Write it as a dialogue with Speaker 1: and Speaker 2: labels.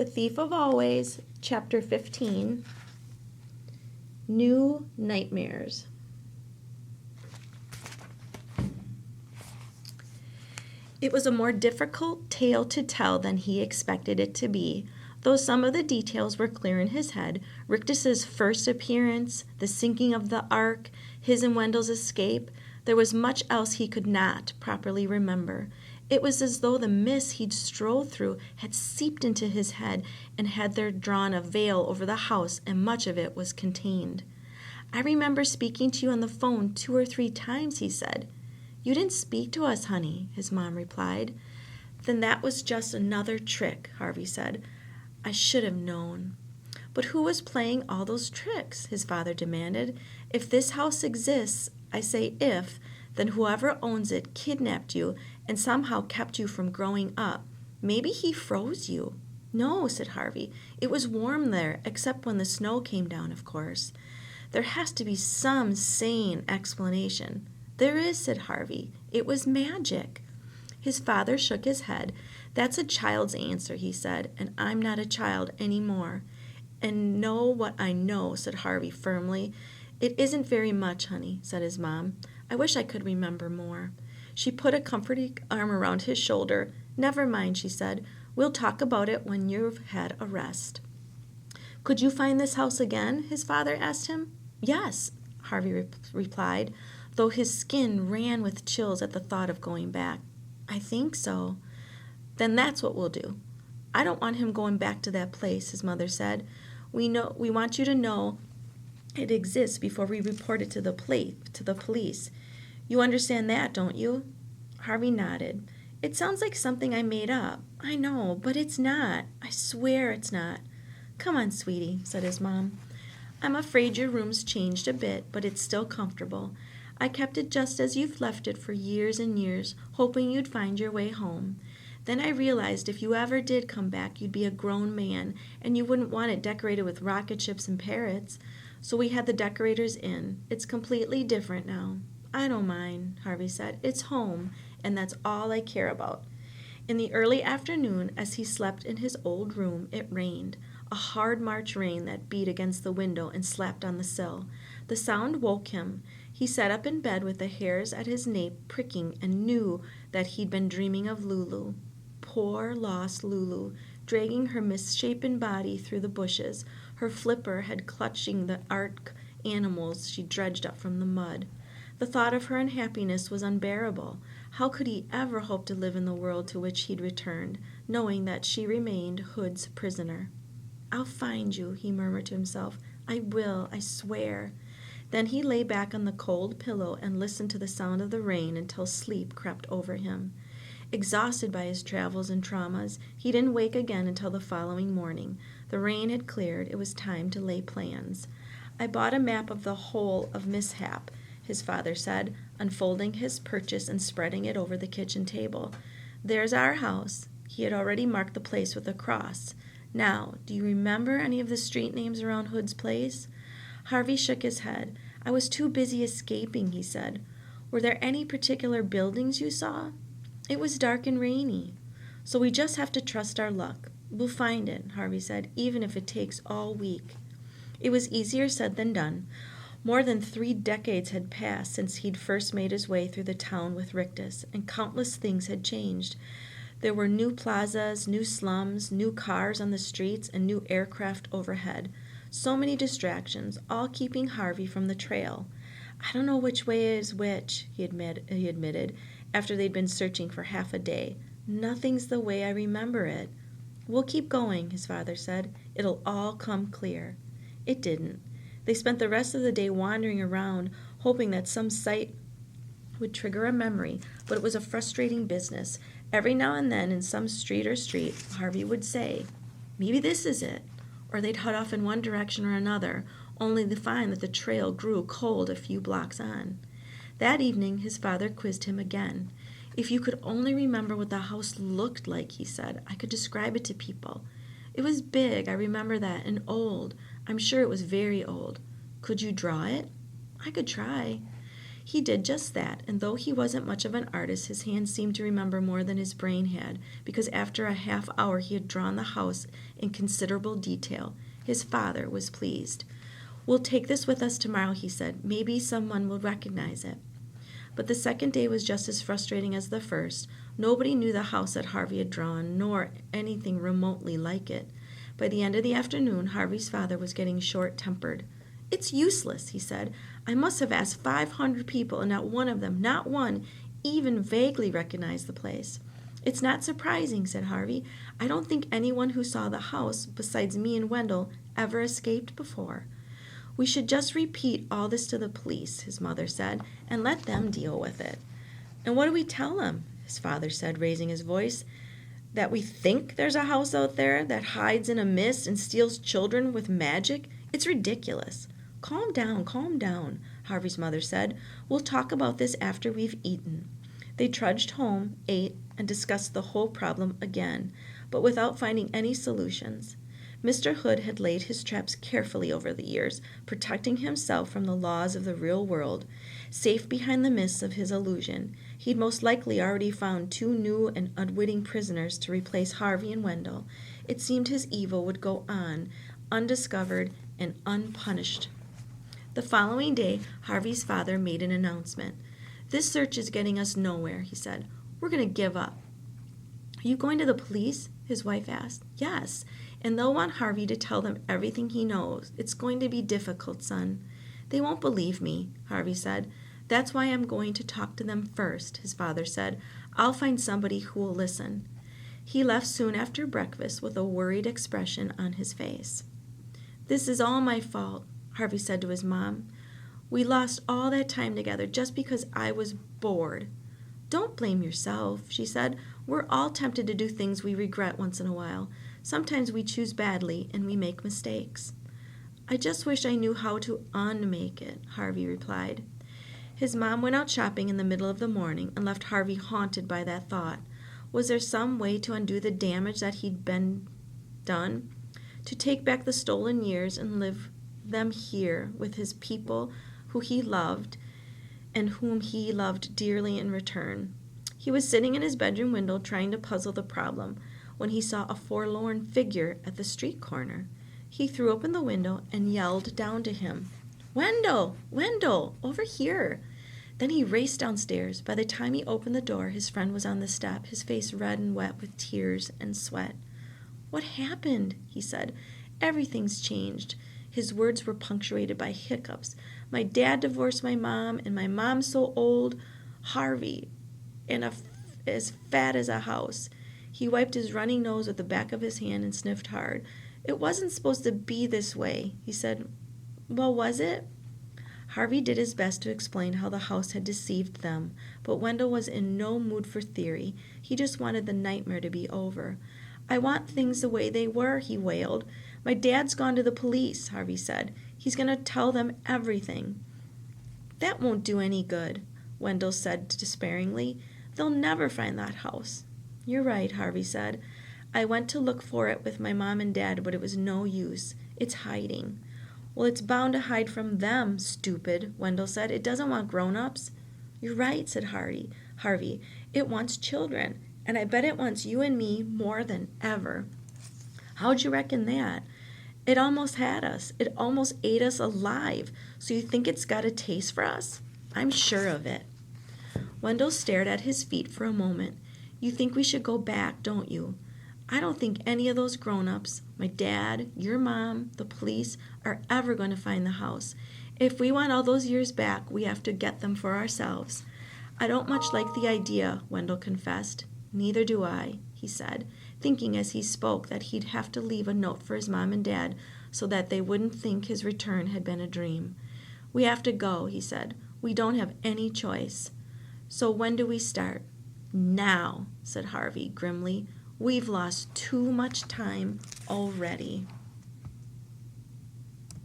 Speaker 1: The Thief of Always, Chapter 15, New Nightmares. It was a more difficult tale to tell than he expected it to be. Though some of the details were clear in his head, Rictus's first appearance, the sinking of the Ark, his and Wendell's escape, there was much else he could not properly remember. It was as though the mist he'd strolled through had seeped into his head and had there drawn a veil over the house, and much of it was contained. "I remember speaking to you on the phone 2 or 3 times," he said. "You didn't speak to us, honey," his mom replied. "Then that was just another trick," Harvey said. "I should have known." "But who was playing all those tricks?" his father demanded. "If this house exists, I say if, then whoever owns it kidnapped you and somehow kept you from growing up. Maybe he froze you." "No," said Harvey. "It was warm there, except when the snow came down, of course." "There has to be some sane explanation." "There is," said Harvey. "It was magic." His father shook his head. "That's a child's answer," he said, "and I'm not a child any more." "And know what I know," said Harvey firmly. "It isn't very much, honey," said his mom. "I wish I could remember more." She put a comforting arm around his shoulder. "Never mind," she said. "We'll talk about it when you've had a rest." "Could you find this house again?" his father asked him. "Yes," Harvey replied, though his skin ran with chills at the thought of going back. "I think so." "Then that's what we'll do." "I don't want him going back to that place," his mother said. We want you to know it exists before we report it to the police. You understand that, don't you?" Harvey nodded. "It sounds like something I made up." "I know, but it's not. I swear it's not." "Come on, sweetie," said his mom. "I'm afraid your room's changed a bit, but it's still comfortable. I kept it just as you've left it for years and years, hoping you'd find your way home. Then I realized if you ever did come back, you'd be a grown man, and you wouldn't want it decorated with rocket ships and parrots. So we had the decorators in. It's completely different now." "I don't mind," Harvey said. "It's home, and that's all I care about." In the early afternoon, as he slept in his old room, it rained, a hard March rain that beat against the window and slapped on the sill. The sound woke him. He sat up in bed with the hairs at his nape pricking and knew that he'd been dreaming of Lulu. Poor lost Lulu, dragging her misshapen body through the bushes, her flipper head clutching the Ark animals she dredged up from the mud. The thought of her unhappiness was unbearable. How could he ever hope to live in the world to which he'd returned, knowing that she remained Hood's prisoner? "I'll find you," he murmured to himself. "I will, I swear." Then he lay back on the cold pillow and listened to the sound of the rain until sleep crept over him. Exhausted by his travels and traumas, he didn't wake again until the following morning. The rain had cleared. It was time to lay plans. "I bought a map of the whole of Mishap," his father said, unfolding his purchase and spreading it over the kitchen table. "There's our house." He had already marked the place with a cross. "Now, do you remember any of the street names around Hood's place?" Harvey shook his head. "I was too busy escaping," he said. "Were there any particular buildings you saw?" "It was dark and rainy." "So we just have to trust our luck. We'll find it," Harvey said, "even if it takes all week." It was easier said than done. More than 3 decades had passed since he'd first made his way through the town with Rictus, and countless things had changed. There were new plazas, new slums, new cars on the streets, and new aircraft overhead. So many distractions, all keeping Harvey from the trail. "I don't know which way is which," he admitted, after they'd been searching for half a day. "Nothing's the way I remember it." "We'll keep going," his father said. "It'll all come clear." It didn't. They spent the rest of the day wandering around, hoping that some sight would trigger a memory, but it was a frustrating business. Every now and then, in some street or street, Harvey would say, "Maybe this is it," or they'd head off in one direction or another, only to find that the trail grew cold a few blocks on. That evening, his father quizzed him again. "If you could only remember what the house looked like," he said, "I could describe it to people. It was big, I remember that, and old. I'm sure it was very old. Could you draw it?" "I could try." He did just that, and though he wasn't much of an artist, his hands seemed to remember more than his brain had, because after a half hour he had drawn the house in considerable detail. His father was pleased. "We'll take this with us tomorrow," he said. "Maybe someone will recognize it." But the second day was just as frustrating as the first. Nobody knew the house that Harvey had drawn, nor anything remotely like it. By the end of the afternoon, Harvey's father was getting short-tempered. "It's useless," he said. "I must have asked 500 people, and not one of them, not one, even vaguely recognized the place." "It's not surprising," said Harvey. "I don't think anyone who saw the house, besides me and Wendell, ever escaped before." "We should just repeat all this to the police," his mother said, "and let them deal with it." "And what do we tell them?" his father said, raising his voice. "That we think there's a house out there that hides in a mist and steals children with magic? It's ridiculous." Calm down, Harvey's mother said. "We'll talk about this after we've eaten." They trudged home, ate, and discussed the whole problem again, but without finding any solutions. Mr. Hood had laid his traps carefully over the years, protecting himself from the laws of the real world. Safe behind the mists of his illusion, he'd most likely already found 2 new and unwitting prisoners to replace Harvey and Wendell. It seemed his evil would go on, undiscovered and unpunished. The following day, Harvey's father made an announcement. "This search is getting us nowhere," he said. "We're going to give up." "Are you going to the police?" his wife asked. "Yes, and they'll want Harvey to tell them everything he knows. It's going to be difficult, son." "They won't believe me," Harvey said. "That's why I'm going to talk to them first," his father said. "I'll find somebody who will listen." He left soon after breakfast with a worried expression on his face. "This is all my fault," Harvey said to his mom. "We lost all that time together just because I was bored." "Don't blame yourself," she said. "We're all tempted to do things we regret once in a while. Sometimes we choose badly and we make mistakes." "I just wish I knew how to unmake it," Harvey replied. His mom went out shopping in the middle of the morning and left Harvey haunted by that thought. Was there some way to undo the damage that he'd been done? To take back the stolen years and live them here with his people who he loved and whom he loved dearly in return. He was sitting in his bedroom window trying to puzzle the problem when he saw a forlorn figure at the street corner. He threw open the window and yelled down to him, "Wendell! Wendell! Over here!" Then he raced downstairs. By the time he opened the door, his friend was on the step, his face red and wet with tears and sweat. "What happened?" he said. "Everything's changed." His words were punctuated by hiccups. "My dad divorced my mom, and my mom's so old. Harvey, and as fat as a house." He wiped his running nose with the back of his hand and sniffed hard. "It wasn't supposed to be this way," he said. "Well, was it?" Harvey did his best to explain how the house had deceived them, but Wendell was in no mood for theory. He just wanted the nightmare to be over. "I want things the way they were," he wailed. "My dad's gone to the police," Harvey said. "He's going to tell them everything." "That won't do any good," Wendell said despairingly. "They'll never find that house." "You're right," Harvey said. "I went to look for it with my mom and dad, but it was no use. It's hiding." "Well, it's bound to hide from them, stupid," Wendell said. "It doesn't want grown-ups." "You're right," said Harvey. "It wants children, and I bet it wants you and me more than ever." "How'd you reckon that?" "It almost had us. It almost ate us alive. So you think it's got a taste for us?" "I'm sure of it." Wendell stared at his feet for a moment. "You think we should go back, don't you?" "I don't think any of those grown-ups, my dad, your mom, the police, are ever going to find the house. If we want all those years back, we have to get them for ourselves." "I don't much like the idea," Wendell confessed. "Neither do I," he said, thinking as he spoke that he'd have to leave a note for his mom and dad so that they wouldn't think his return had been a dream. "We have to go," he said. "We don't have any choice." "So when do we start?" "Now," said Harvey grimly. "We've lost too much time already."